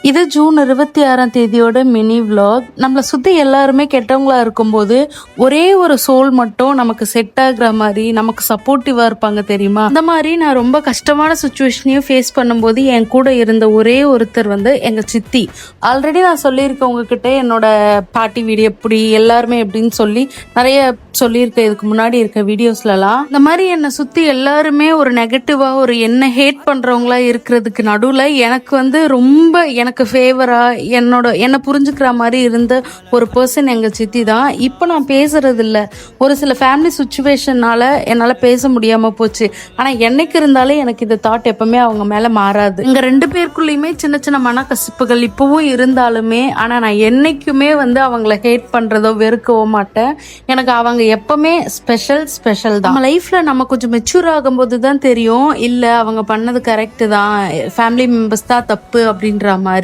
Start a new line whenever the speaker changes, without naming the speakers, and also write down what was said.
இது June 26 mini vlog. நம்மளை சுற்றி எல்லாருமே கெட்டவங்களா இருக்கும்போது ஒரே ஒரு சோல் மட்டும் நமக்கு செட் ஆகுற மாதிரி நமக்கு சப்போர்ட்டிவாக இருப்பாங்க தெரியுமா. அந்த மாதிரி நான் ரொம்ப கஷ்டமான சுச்சுவேஷனையும் ஃபேஸ் பண்ணும்போது என் கூட இருந்த ஒரே ஒருத்தர் எங்கள் சித்தி. ஆல்ரெடி நான் சொல்லியிருக்கேன் உங்ககிட்ட என்னோட பாட்டி வீடு எப்படி எல்லாருமே எப்படின்னு சொல்லி நிறைய சொல்லியிருக்கேன் இதுக்கு முன்னாடி இருக்க வீடியோஸ்லலாம். இந்த மாதிரி என்னை சுற்றி எல்லாருமே ஒரு நெகட்டிவாக ஒரு என்ன ஹேட் பண்ணுறவங்களா இருக்கிறதுக்கு நடுவில் எனக்கு ரொம்ப எனக்கு ஃபேவராக என்னை புரிஞ்சுக்கிற மாதிரி இருந்த ஒரு பர்சன் எங்கள் சித்தி தான். இப்போ நான் பேசுறது இல்லை, ஒரு சில ஃபேமிலி சுச்சுவேஷனால் என்னால் பேச முடியாமல் போச்சு. ஆனால் என்னைக்கு இருந்தாலே எனக்கு இந்த தாட் எப்பவுமே அவங்க மேலே மாறாது. இங்கே 2 பேருக்குள்ளேயுமே சின்ன சின்ன மனக்கசிப்புகள் இப்போவும் இருந்தாலுமே, ஆனால் நான் என்னைக்குமே அவங்கள ஹேட் பண்ணுறதோ வெறுக்கவோ மாட்டேன். எனக்கு அவங்க எப்பவுமே ஸ்பெஷல் தான். நம்ம லைஃப்ல நம்ம கொஞ்சம் மெச்சூர் ஆகும்போது தான் தெரியும், இல்லை அவங்க பண்ணது கரெக்டு தான், ஃபேமிலி மெம்பர்ஸ் தான் தப்பு அப்படின்ற மாதிரி.